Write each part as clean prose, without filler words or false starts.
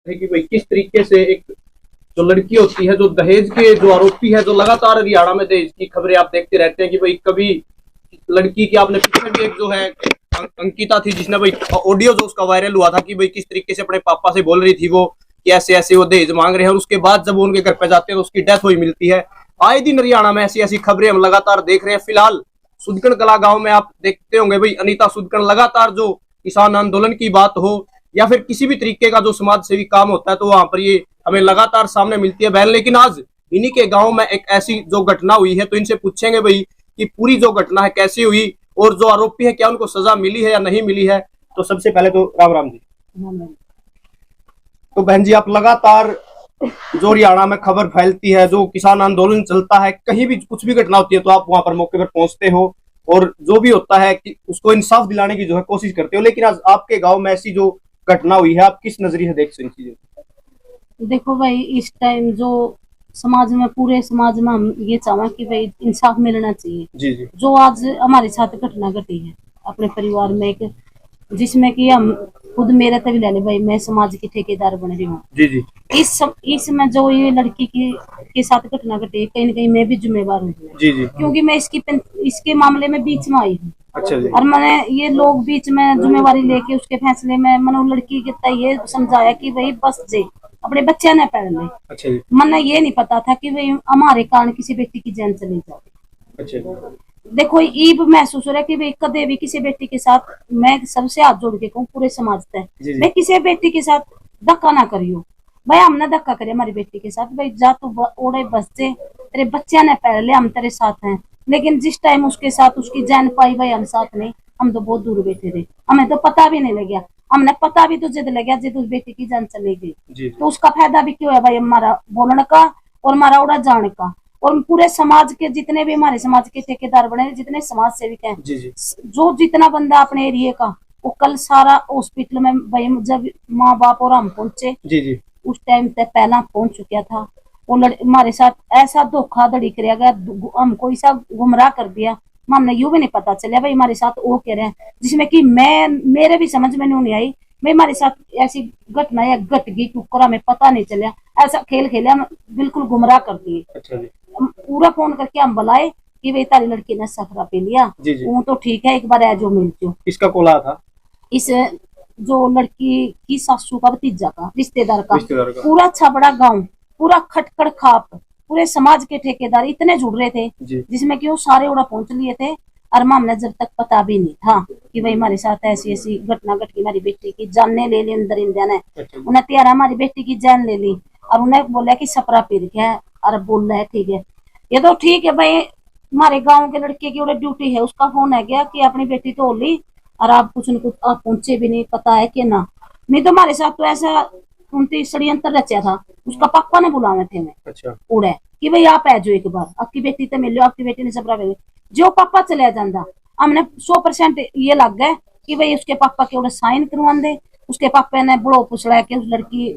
है कि भाई किस तरीके से एक जो लड़की होती है, जो दहेज के जो आरोपी है, जो लगातार हरियाणा में दहेज की खबरें आप देखते रहते हैं कि भाई कभी लड़की की, आपने पीछे भी एक जो है अंकिता थी जिसने भाई ऑडियो जो उसका वायरल हुआ था कि भाई किस तरीके से अपने पापा से बोल रही थी वो कि ऐसे ऐसे वो दहेज मांग रहे हैं, और उसके बाद जब वो उनके घर पे जाते हैं तो उसकी डेथ हुई मिलती है। आए दिन हरियाणा में ऐसी ऐसी खबरें हम लगातार देख रहे हैं। फिलहाल सुदकन कला गांव में आप देखते होंगे भाई अनीता सुदकन लगातार जो किसान आंदोलन की बात हो या फिर किसी भी तरीके का जो समाज सेवी काम होता है तो वहां पर ये हमें लगातार सामने मिलती है बहन। लेकिन आज इन्हीं के गांव में एक ऐसी जो घटना हुई है तो इनसे पूछेंगे भाई कि पूरी जो घटना है कैसी हुई और जो आरोपी है क्या उनको सजा मिली है या नहीं मिली है। तो सबसे पहले तो राम राम जी। तो बहन जी, आप लगातार जो हरियाणा में खबर फैलती है, जो किसान आंदोलन चलता है, कहीं भी कुछ भी घटना होती है तो आप वहां पर मौके पर पहुंचते हो और जो भी होता है कि उसको इंसाफ दिलाने की जो है कोशिश करते हो। लेकिन आज आपके गांव में ऐसी जो घटना हुई है, आप किस नजरिए से देखते हैं चीजें? देखो भाई, इस टाइम जो समाज में, पूरे समाज में हम ये चाहें कि भाई इंसाफ मिलना चाहिए। जी जी जो आज हमारे साथ घटना घटी है अपने परिवार में, एक जिसमें कि हम खुद, मेरे तभी ले ले भाई, मैं समाज की ठेकेदार बन रही हूँ। जी जी इसमें जो ये लड़की की के साथ घटना घटी, कहीं ना कहीं मैं भी जिम्मेवार हूँ। जी जी। क्योंकि मैं इसके मामले में बीच में आई हूँ। अच्छा जी। और मैंने, ये लोग बीच में जिम्मेवारी लेके उसके फैसले में मैंने उन लड़की के तय ये समझाया कि भाई बस जे अपने बच्चे ने पढ़ ले। अच्छा जी। मैंने ये नहीं पता था कि भाई हमारे कारण किसी बेटी की जान चली जाए। अच्छा जी। देखो, ईब महसूस हो रहा है कि भाई कदे भी किसी बेटी के साथ, मैं सबसे हाथ जोड़ के कहूँ पूरे समाज से, भाई किसी बेटी के साथ धक्का ना करियो। भाई हमने धक्का करे हमारी बेटी के साथ, भाई जा तू ओढ़े बस जे, तेरे बच्चे ने पढ़ ले, हम तेरे साथ हैं। लेकिन जिस टाइम उसके साथ उसकी जान पाई, भाई हम साथ नहीं, हम तो बहुत दूर बैठे थे, हमें तो पता भी नहीं लगा। हमने पता भी तो जिद लगा जिद उस बेटी की जान चली गई, तो उसका फायदा भी क्यों है भाई हमारा बोलने का और हमारा उड़ा जाने का। और पूरे समाज के जितने भी हमारे समाज के ठेकेदार बने, जितने समाज सेविक हैं, जो जितना बंदा अपने एरिया का, वो कल सारा हॉस्पिटल में भाई, जब माँ बाप और हम पहुंचे उस टाइम तक पहला पहुंच चुका था। वो हमारे साथ ऐसा धोखाधड़ी कराया गया, हमको ऐसा गुमराह कर दिया, हमने यूं भी नहीं पता चलिया भाई हमारे साथ वो कह रहे हैं, जिसमें कि मैं, मेरे भी समझ में नहीं आई भाई हमारे साथ ऐसी घटना या घट गई टुकड़ा में पता नहीं चलिया। ऐसा खेल खेले, हम बिल्कुल गुमराह कर दिए। अच्छा जी। पूरा फोन करके हम बुलाए कि भाई तारी लड़की ने सफरा पी लिया, वो तो ठीक है, एक बार है जो मिलती। किसका कॉल आया था? इस जो लड़की की सासू का, भतीजा का, रिश्तेदार का। पूरा छबड़ा गांव, पूरा खटखड़ खाप, पूरे समाज के ठेकेदार इतने जुड़ रहे थे, जिसमें कि वो सारे उड़ा पहुंच लिए थे। और मामला जब तक पता भी नहीं था कि भाई हमारे साथ ऐसी ऐसी घटना घट गई, हमारी बेटी की जान ले ली अंदर इंडिया ने। उन्हें तैयार हमारी बेटी की जान ले ली और उन्हें बोला कि सपरा पीर गया और बोल रहा है ठीक है, ये तो ठीक है भाई, हमारे गांव के लड़के की उड़े ड्यूटी है, उसका फोन है गया कि अपनी बेटी तो हो ली और आप कुछ न कुछ आप पहुंचे भी नहीं, पता है कि ना। नहीं तो हमारे साथ तो ऐसा 29 षड्यंत्र रचा था, उसका पापा ने बुलावे थे मैं। अच्छा। उड़े कि भाई आप आ जाओ एक बार, आपकी बेटी तो मिल लो, आपकी बेटी ने सबरा भेज, जो पापा चले जाता हमने 100% ये लग गए कि भाई उसके पापा के उड़े साइन करवा दे। उसके पापा ने बड़ो पुछड़ा के उस लड़की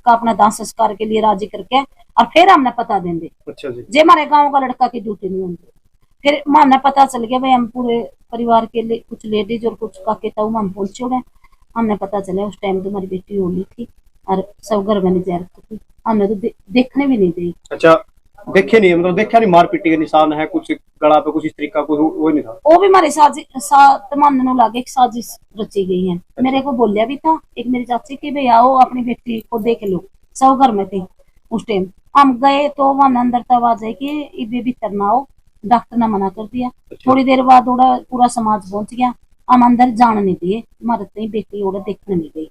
का अपना दाह संस्कार के लिए राजी करके और फिर हमने पता देंगे। अच्छा जी। जे हमारे गांव का लड़का की ड्यूटी नहीं होती, फिर हमने पता चल गया भाई, हम पूरे परिवार के लिए कुछ लेडीज और कुछ काके ताऊ हम पहुंचे हुए, हमने पता चला उस टाइम तो हमारी बेटी होली थी और सब घर में नहीं थी, हमने तो देखने भी नहीं दी। अच्छा, देखे नहीं, मतलब देखा नहीं, मारपीटी के निशान है कुछ गला पे, कुछ इस तरीका को वो नहीं था? वो भी हमारे साथ मानने लगे एक साजिश रची गई है। अच्छा। मेरे को बोलिया भी था एक मेरी चाची की भाई आओ अपनी बेटी को देख लो, सब घर में थे उस टाइम। हम गए तो वहां अंदर तब आ जाए कि इबे भीतर ना हो, डॉक्टर ने मना कर दिया। अच्छा। थोड़ी देर बाद पूरा समाज पहुंच गया, हम अंदर जान नहीं दिए, हमारे बेटी और देखने नहीं गई,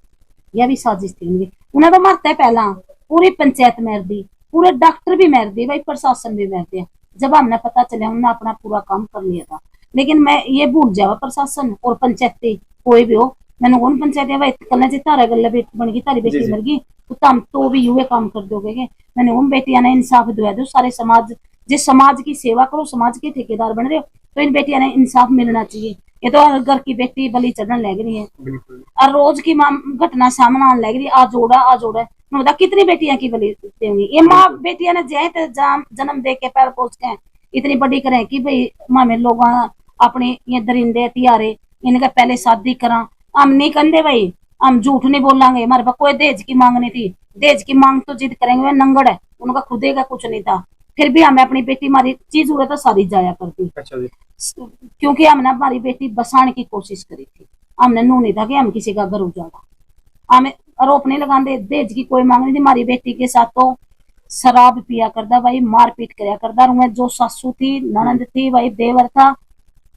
यह भी साजिश थी उनकी। उन्हें तो मरता है पहला पूरी पंचायत मार दी, पूरे डॉक्टर भी मार दिए भाई, प्रशासन भी मार दिया। जब हमने पता चला उन्होंने अपना पूरा काम कर लिया था। लेकिन मैं ये भूल जावा प्रशासन और पंचायत कोई भी हो, मैंने कौन पंचायत भाई कल जी तारा गल बन गई, तारी बेटी मर गई तो तुम तो भी युवे काम कर दोगे। मैंने उन बेटिया ने इंसाफ दिवा दो, सारे समाज, जिस समाज की सेवा करो, समाज के ठेकेदार बन रहे हो, तो इन बेटिया ने इंसाफ मिलना चाहिए। ये तो हर घर की बेटी बलि चढ़ने लग रही है और रोज की घटना सामने आने लग रही, आ जोड़ा बता कितनी बेटियां की बलि देंगी। ये माँ बेटियां ने जय जन्म दे के पैर पोछ के इतनी बड़ी करें कि भाई मामे लोग अपने ये दरिंदे तियारे इनका पहले शादी करा, हम नहीं कंदे भाई, हम झूठ नहीं बोलेंगे, हमारे पास कोई दहेज की मांग नहीं थी। दहेज की मांग तो जिद करेंगे, वे नंगड़ है, उनका खुदे का कुछ नहीं था। फिर भी हमें अपनी बेटी, हमारी चीज उड़े तो सारी जाया करती। अच्छा जी। क्योंकि हमने हमारी बेटी बसाने की कोशिश करी थी। हमने नू नहीं था कि हम किसी का घर उजाड़ा। हमें आरोप नहीं लगाते, दहेज की कोई मांग नहीं थी। हमारी बेटी के साथ तो शराब पिया करता भाई, मारपीट कराया करता। जो सासू थी, ननद थी भाई, देवर था,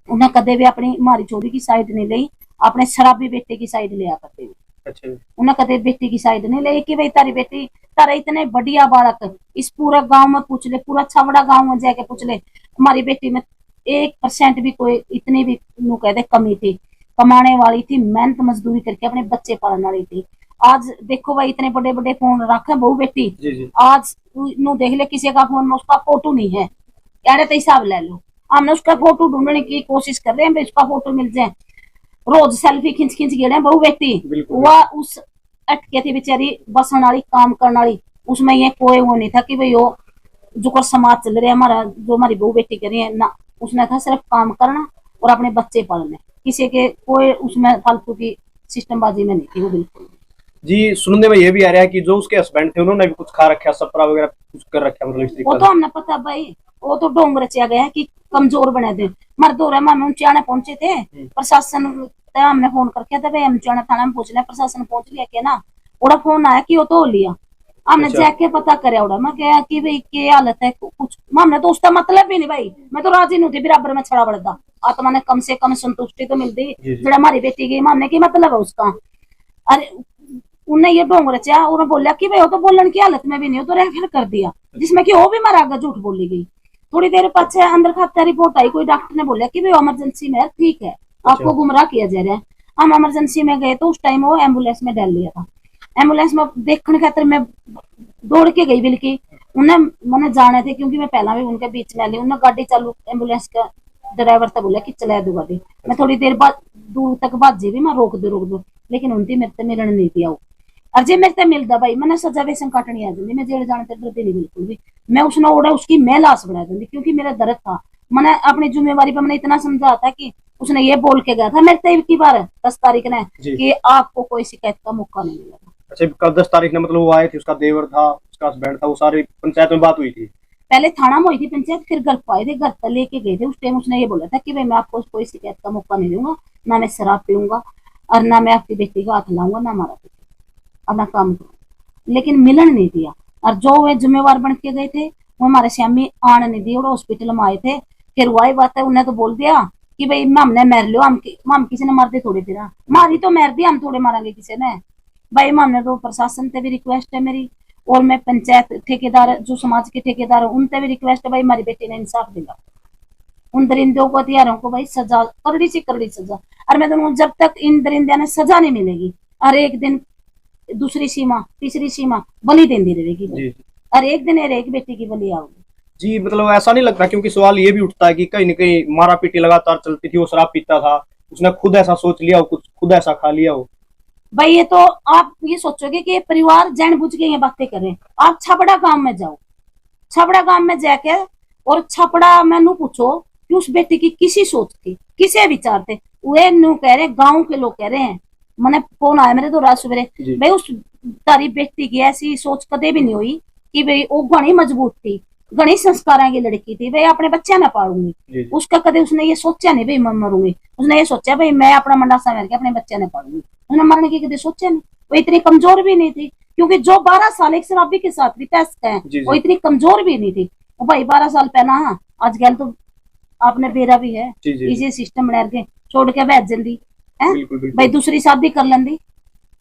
उन्हें कदे भी अपनी मारी चोरी की साइड नहीं ली, अपने शराबी बेटे की साइड लिया करते थे। अच्छा। उन्हें कदे बेटी की साइड नहीं ली कि भाई तारी बेटी, तारा इतने बढ़िया बालक, इस पूरा गांव में पूछ ले, पूरा छावड़ा गांव में जाके पूछ ले, हमारी बेटी में 1% भी कोई इतनी भी नू कहते कमी थी। कमाने वाली थी, मेहनत मजदूरी करके अपने बच्चे पालने वाली थी। आज देखो भाई, इतने बड़े बड़े फोन रखे बहू बेटी, जी जी। आज नू देख ले किसी का फोन में उसका फोटो नहीं है, कह रहे तो हिसाब ले लो। हमने उसका फोटो ढूंढने की कोशिश कर रहे हैं, उसका फोटो मिल जाए। रोज सेल्फी खींच खींच गए बहू बेटी। वह उस अटके थी बेचारी, बसन वाली, काम करने वाली, उसमें ये कोई वो नहीं था कि भाई वो जो कर समाज चल रहा है हमारा, जो हमारी बहू बेटी कर रही है ना, उसने था सिर्फ काम करना और अपने बच्चे पालने, किसी के कोई उसमें फालतू की सिस्टमबाजी में नहीं थी वो बिल्कुल। जी, सुनने में ये भी आ रहा है कि जो उसके हस्बैंड थे उन्होंने भी कुछ खा रखा, सपरा वगैरह कुछ कर रखा, मतलब इस तरीके वो तो हमने पता भाई, वो तो ढोंग रचा गया है कि कमजोर बने थे। मर्द हो रहे मामे ऊंचाने पहुंचे थे, प्रशासन हमने फोन करके था भाई, हम ऊंचाने थाना में पूछ लिया, प्रशासन पहुंच लिया क्या ना, उड़ा फोन आया कि वो तो हो लिया। हमने जाके पता करे उड़ा, मैं क्या कि भाई क्या हालत है कुछ, हमने तो उसका मतलब भी नहीं भाई, मैं तो राजी नहीं थी बराबर में छड़ा बढ़ता। आत्मा ने कम से कम संतुष्टि तो मिलती, जो हमारी बेटी की मामने की मतलब है उसका। अरे उन्हें ये ढोंग रचा, उन्होंने बोला कि भाई वो तो बोलने की हालत में भी नहीं हो, तो रेफर कर दिया, जिसमें कि वो भी मारा गया, झूठ बोली गई। थोड़ी देर पीछे अंदर खाता रिपोर्ट आई, कोई डॉक्टर ने बोला कि भाई इमरजेंसी में ठीक है, आपको गुमराह किया जा रहा है। हम इमरजेंसी में गए तो उस टाइम वो एम्बुलेंस में डाल लिया था। एम्बुलेंस में देखने खातर मैं दौड़ के गई, बल्कि उन्हें मैंने जाने थे क्योंकि मैं पहला भी उनके बीच में ली। उन्हें गाड़ी चालू, एम्बुलेंस का ड्राइवर था, बोला कि चला दो गाड़ी। मैं थोड़ी देर बाद दूर तक भाजी भी, मैं रोक दो, लेकिन उनकी मेरे से मिलन नहीं दिया। और जे मेरे से मिलता भाई, मैंने सजा वैसे काटनी आ जाती, मैं जेल जाने से डरती नहीं बिल्कुल भी। मैं उसने उड़ा उसकी मैं लाश बढ़ा दूंगी, क्योंकि मेरा दर्द था। मैंने अपनी जिम्मेवारी पर मैंने इतना समझा था कि उसने ये बोल के गया था मेरे से की बार 10 तारीख ने कि आपको कोई शिकायत का मौका नहीं मिलेगा। अच्छा, कल 10 तारीख ने मतलब वो आए थे, उसका देवर था, उसका हस्बैंड था, वो सारी पंचायत में बात हुई थी। पहले थाना में हुई थी पंचायत, फिर घर पाए थे, घर पर लेके गए थे। उस टाइम उसने ये बोला था कि भाई मैं आपको कोई शिकायत का मौका नहीं दूंगा, ना मैं शराब पीऊंगा और ना मैं आपकी बेटी का हाथ लाऊंगा, ना मारा अपना काम करो। लेकिन मिलन नहीं दिया, और जो वे जिम्मेवार बन के गए थे वो हमारे श्यामी आने नहीं दिए, वो हॉस्पिटल में आए थे। फिर वही बात है, उन्हें तो बोल दिया कि भाई हमने मार लो, हम किसी ने मार दे थोड़ी, फिर मारी तो मार दी, हम थोड़े मारेंगे किसी ने भाई। हमने तो प्रशासन से भी रिक्वेस्ट है मेरी, और मैं पंचायत ठेकेदार, जो समाज के ठेकेदार है, उनसे भी रिक्वेस्ट है भाई, हमारी बेटी ने इंसाफ दिला। उन दरिंदों को, हथियारों को भाई सजा, करड़ी से करड़ी सजा। और मैं तो जब तक इन दरिंदों ने सजा नहीं मिलेगी, और एक दिन दूसरी सीमा, तीसरी सीमा बलि देती रहेगी, और एक दिन एक बेटी की बलि आओगी। जी, मतलब ऐसा नहीं लगता, क्योंकि सवाल ये भी उठता है कि कहीं न कहीं मारा पीटी लगातार चलती थी, वो शराब पीता था, उसने खुद ऐसा सोच लिया हो, कुछ खुद ऐसा खा लिया हो। भाई ये तो आप ये सोचोगे कि ये परिवार जानबूझ के ये बातें कर रहे हैं। आप छपड़ा गांव में जाओ, छपड़ा गांव में जाके और छपड़ा में नू पूछो कि उस बेटी की किसी सोच थी, किसे विचार थे। वे नू कह रहे, गांव के लोग कह रहे हैं, मैंने फोन आया मेरे तो रात सवेरे, भाई उस तारी बेटी की ऐसी सोच कदे भी नहीं हुई कि भाई वो घनी मजबूत थी, घनी संस्कार की लड़की थी, भाई अपने बच्चे ना पालूंगी। उसका कदे उसने ये सोचा नहीं भाई मैं मरूंगी, उसने ये सोचा भाई मैं अपना मंडासा मार के अपने बच्चे ने पालूंगी। उसने मरने की कदे सोचा नहीं। वो इतनी कमजोर भी नहीं थी, क्योंकि जो 12 साल एक शराबी के साथ भी टेस्ट है, वो इतनी कमजोर भी नहीं थी। वो भाई 12 साल पहला, हाँ आज कल तो आपने बेरा भी है, इसी सिस्टम बना के छोड़ के बैठ जल्दी है भाई, दूसरी शादी कर लेंदी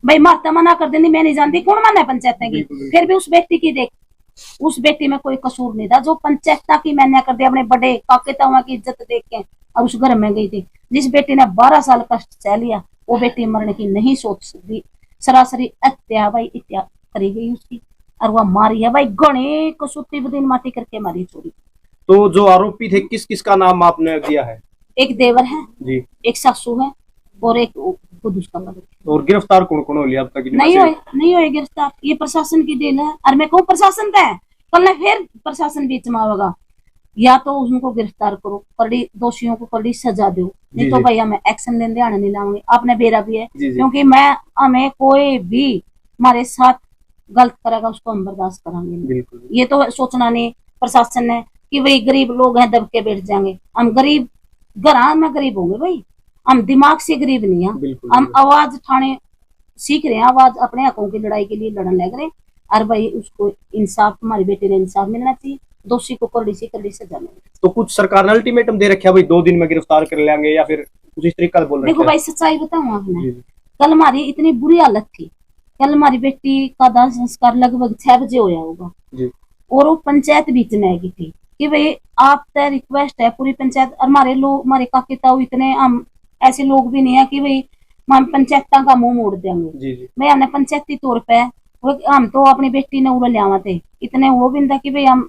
भाई, मारता मना कर देंदी, मैं नहीं जानती कौन माना पंचायत की। फिर भी उस बेटी की देख, उस बेटी में कोई कसूर नहीं था, जो पंचायत की मैंने कर दिया अपने बड़े काके ताऊ की इज्जत देख के, और उस घर में गई थी। जिस बेटी ने 12 साल कष्ट सह लिया, वो बेटी मरने की नहीं सोच सकती। सरासरी हत्या भाई, हत्या करी गई उसकी, और वह मारी है भाई, गणे कसूती बदीन माटी करके मारी चोरी। तो जो आरोपी थे, किस किस का नाम आपने दिया है? एक देवर है जी, एक सासू है, और एक खुद उसका मदद। और गिरफ्तार कौन कौन हो लिया अब तक? नहीं हुए गिरफ्तार, ये प्रशासन की देन है। और मैं कहूँ प्रशासन का है, कल ने फिर प्रशासन बीच में होगा। या तो उनको गिरफ्तार करो, कड़ी दोषियों को कड़ी सजा दो, नहीं तो भाई हमें एक्शन लेने आने नहीं लाऊंगी। आपने बेरा भी है, क्योंकि मैं हमें कोई भी हमारे साथ गलत करेगा उसको हम बर्दाश्त करांगे। ये तो सोचना नहीं प्रशासन ने कि भाई गरीब लोग हैं दब के बैठ जाएंगे। हम गरीब घर में गरीब होंगे भाई, हम दिमाग से गरीब नहीं है। हम आवाज उठाने सीख रहे हैं, आवाज अपने हकों की लड़ाई के लिए लड़ने लग रहे हैं। और भाई उसको इंसाफ, हमारी बेटी ने इंसाफ मिलना चाहिए, दोषी को कड़ी से कड़ी सजा मिले। तो कुछ सरकार ने अल्टीमेटम दे रखा है भाई 2 दिन में गिरफ्तार कर लेंगे या फिर कुछ इस तरीके का बोल रहे हैं? देखो भाई सच्चाई बताऊं आपने, कल हमारी इतनी बुरी हालत थी, कल हमारी बेटी का दाह संस्कार लगभग 6 बजे होया होगा और वो पंचायत बीच में आएगी थी कि भाई आप तय रिक्वेस्ट है पूरी पंचायत, हमारे लोग हमारे काके ताऊ इतने हम ऐसे लोग भी नहीं है कि भाई हम पंचायत का मुंह मोड़ देंगे। मैं हमने पंचायती तौर पे हम तो अपनी बेटी ने उड़ा लिया थे, इतने वो भी था कि भाई हम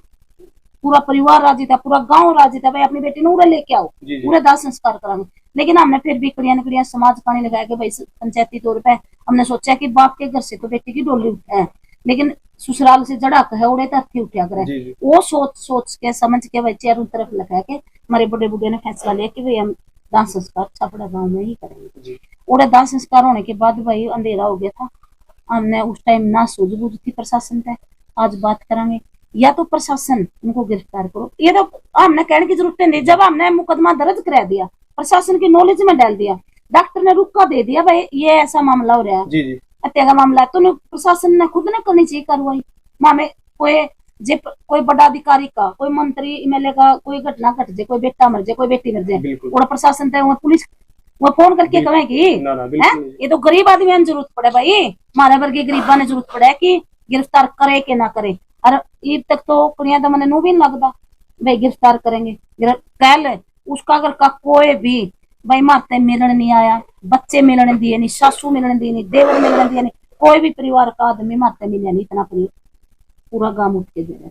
पूरा परिवार राजी था, पूरा गांव राजी था, भाई अपनी बेटी ने उड़ा लेके आओ, पूरे दाह संस्कार करांगे। लेकिन हमने फिर भी कड़िया समाज पानी लगाया कि भाई पंचायती तौर पे हमने सोचा कि बाप के घर से तो बेटी की डोली उठे, लेकिन ससुराल से जड़क है उड़े तथी उठा करे। वो सोच के समझ के भाई चारों तरफ लगा के हमारे बड़े बुढ़े ने फैसला लिया कि भाई हम दाह संस्कार छापड़ा गाँव में ही करेंगे। उड़े दाह संस्कार होने के बाद भाई अंधेरा हो गया था, हमने उस टाइम ना सूझबूझ थी प्रशासन पे। आज बात करेंगे या तो प्रशासन उनको गिरफ्तार करो, ये तो हमने कहने की जरूरत नहीं। जब हमने मुकदमा दर्ज करा दिया, प्रशासन की नॉलेज में डाल दिया, डॉक्टर ने रुका दे दिया भाई ये ऐसा मामला हो रहा है, हत्या का मामला है, तो प्रशासन ने खुद ने करनी चाहिए कार्रवाई। मामे कोई बड़ा अधिकारी का, कोई मंत्री एमएलए का कोई घटना घट जाए, कोई बेटा मर जाए, कोई बेटी मर जाए, और प्रशासन तय पुलिस वो फोन करके कहेगी ये तो गरीब आदमी ने जरूरत पड़े भाई, हमारे वर्ग गरीबा ने जरूरत पड़े कि गिरफ्तार करे कि ना करे। और ईद तक तो कुड़िया तो मैंने नू भी लगता भाई गिरफ्तार करेंगे। कल उसका अगर का कोई भी भाई माते मिलने नहीं आया, बच्चे मिलने दिए नहीं, सासू मिलने दिए नहीं, देवर मिलने दिए नहीं, कोई भी परिवार का आदमी माते मिले नहीं, इतना पूरा गांव उठ के दे रहा।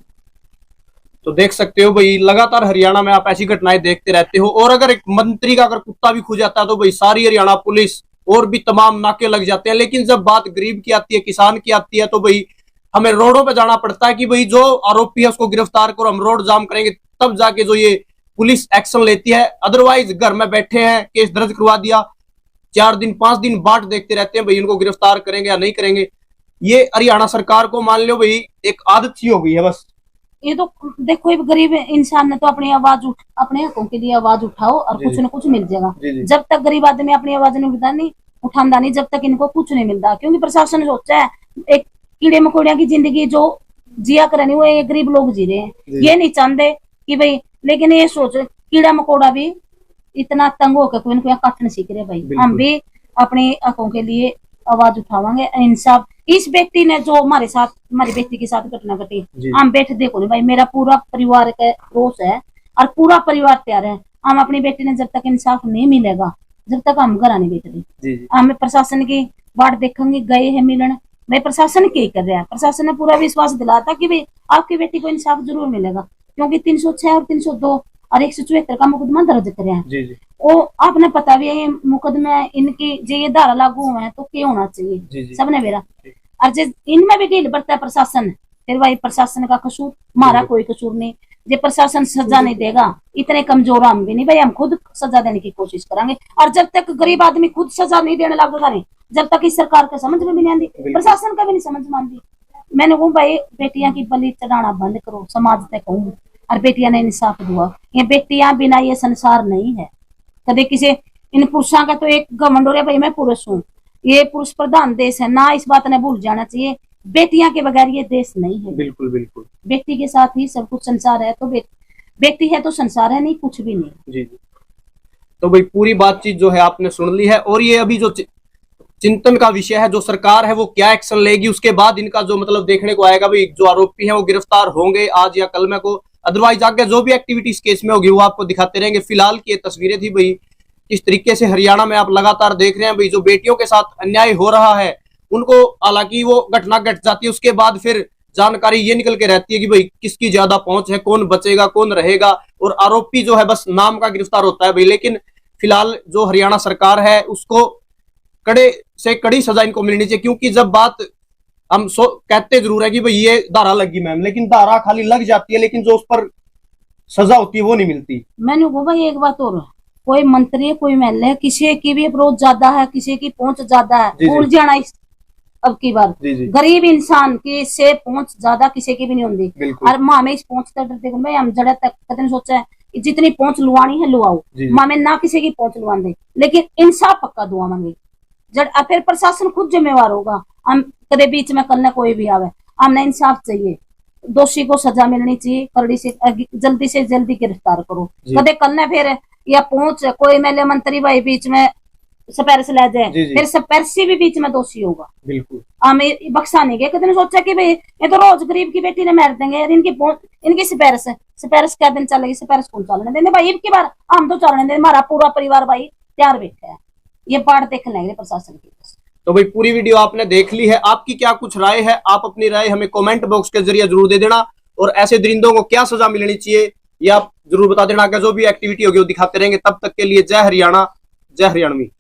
तो देख सकते हो भाई लगातार हरियाणा में आप ऐसी घटनाएं देखते रहते हो, और अगर एक मंत्री का अगर कुत्ता भी खो जाता है तो भाई सारी हरियाणा पुलिस और भी तमाम नाके लग जाते हैं। लेकिन जब बात गरीब की आती है, किसान की आती है, तो भाई हमें रोडों पे जाना पड़ता है कि भाई जो आरोपी है उसको गिरफ्तार करो, हम रोड जाम करेंगे तब जाके जो ये पुलिस एक्शन लेती है। अदरवाइज घर में बैठे हैं, केस दर्ज करवा दिया, 4 दिन 5 दिन बाट देखते रहते हैं भाई इनको गिरफ्तार करेंगे या नहीं करेंगे। ये हरियाणा सरकार को मान लो भाई एक आदत सी हो गई है बस। ये तो देखो गरीब इंसान ने तो अपनी आवाज अपने हकों के लिए आवाज उठाओ और कुछ न कुछ मिल जाएगा। जब तक गरीब आदमी अपनी आवाज नहीं उठाता नहीं, जब तक इनको कुछ नहीं मिलता, क्योंकि प्रशासन ने सोचा है एक कीड़े मकोड़िया की जिंदगी जो जिया करनी वो ये गरीब लोग जी रहे हैं, ये नहीं चाहते कि भाई, लेकिन ये सोच कीड़ा मकोड़ा भी इतना तंग होकर कोई ना काट नहीं सीख रहे भाई। हम भी अपने हकों के लिए आवाज उठावांगे। इंसाफ इस व्यक्ति ने जो हमारे साथ हमारी बेटी के साथ घटना घटी, हम बैठे देखो नहीं भाई, मेरा पूरा परिवार का रोष है और पूरा परिवार तैयार है। हम अपनी बेटी ने जब तक इंसाफ नहीं मिलेगा, जब तक हम घर आने बैठे, हम प्रशासन की बाट देखेंगे। गए हैं मिलन भाई, प्रशासन क्या कर रहा है? प्रशासन ने पूरा विश्वास दिलाया था कि भाई आपकी बेटी को इंसाफ जरूर मिलेगा, क्योंकि 306 और 302 और 174 का मुकदमा दर्ज करे हैं। वो आपने पता भी है मुकदमे इनकी जो ये धारा लागू हुए हैं तो क्या होना चाहिए, सबने मेरा और इनमें भी ढील बरता है प्रशासन, फिर भाई प्रशासन का कसूर, हमारा कोई कसूर नहीं। जो प्रशासन सजा नहीं देगा, इतने कमजोर हम भी नहीं भाई, हम खुद सजा देने की कोशिश करेंगे। और जब तक गरीब आदमी खुद सजा नहीं देने लगेगा नहीं, जब तक इस सरकार का समझ में भी नहीं आती, प्रशासन का भी नहीं समझ में आती। मैंने वो भाई बेटियां की बलि चढ़ाना बंद करो, समाज तक कहूँ, और बेटियां ने इंसाफ दुआ। ये बेटियां बिना ये संसार नहीं है। कभी किसी इन पुरुषों का तो एक घमंड हो रहा भाई मैं पुरुष हूँ, ये पुरुष प्रधान देश है ना, इस बात ने भूल जाना चाहिए। बेटियां के बगैर ये देश नहीं है। बिल्कुल बिल्कुल, बेटी के साथ ही सब कुछ संसार है, तो बेटी है तो संसार है, नहीं कुछ भी नहीं। जी तो भाई पूरी बातचीत जो है आपने सुन ली है, और ये अभी जो चिंतन का विषय है, जो सरकार है वो क्या एक्शन लेगी, उसके बाद इनका जो मतलब देखने को आएगा भाई, जो आरोपी हैं वो गिरफ्तार होंगे आज या कल में को, अदरवाइज आगे जो भी एक्टिविटीज केस में होगी वो आपको दिखाते रहेंगे। फिलहाल की ये तस्वीरें थी भाई, इस तरीके से हरियाणा में आप लगातार देख रहे हैं भाई, जो बेटियों के साथ अन्याय हो रहा है उनको, हालांकि वो घटना घट जाती है उसके बाद फिर जानकारी ये निकल के रहती है कि भाई किसकी ज्यादा पहुंच है, कौन बचेगा कौन रहेगा, और आरोपी जो है बस नाम का गिरफ्तार होता है भाई। लेकिन फिलहाल जो हरियाणा सरकार है उसको कड़े से कड़ी सजा इनको मिलनी चाहिए, क्योंकि जब बात हम कहते जरूर है कि भाई ये धारा लगी मैम, लेकिन धारा खाली लग जाती है, लेकिन जो उस पर सजा होती है वो नहीं मिलती। मैंने कहा भाई एक बात और, कोई मंत्री कोई एमएलए किसी की भी अप्रोच ज्यादा है, किसी की पहुंच ज्यादा है, भूल जाना इस अब की बार गरीब इंसान की से पहुंच ज्यादा किसी की भी नहीं होती। और माँ में इस पहुंच तक डरते भाई हम जड़ा तक कदम सोचा है जितनी पहुंच लुआनी है लुआओ, माँ में ना किसी की पहुंच लुआ दे, लेकिन इंसाफ पक्का दुआ मांगे। जब फिर प्रशासन खुद जिम्मेवार होगा। हम कदे बीच में करना कोई भी आवे, हमने इंसाफ चाहिए, दोषी को सजा मिलनी चाहिए, कड़ी से जल्दी गिरफ्तार करो। कदे करना फिर या पहुंच कोई एमएलए मंत्री भाई बीच में सपैरस ले जाए, फिर सपैरसी भी बीच में दोषी होगा। बिल्कुल हमें बख्शा नहीं गया। कदे सोचा कि भाई ये तो रोज गरीब की बेटी ने मार देंगे, इनकी सपैरस क्या दिन चलेगी, सपैरस कौन चलने देंगे भाई, इनकी बार हम तो चलने देंगे, हमारा पूरा परिवार भाई तैयार बैठा है, ये बात देख लेंगे प्रशासन की। तो भाई पूरी वीडियो आपने देख ली है, आपकी क्या कुछ राय है, आप अपनी राय हमें कमेंट बॉक्स के जरिए जरूर दे देना, और ऐसे दरिंदों को क्या सजा मिलनी चाहिए ये आप जरूर बता देना। जो भी एक्टिविटी होगी वो दिखाते रहेंगे। तब तक के लिए जय हरियाणा, जय हरियाणवी।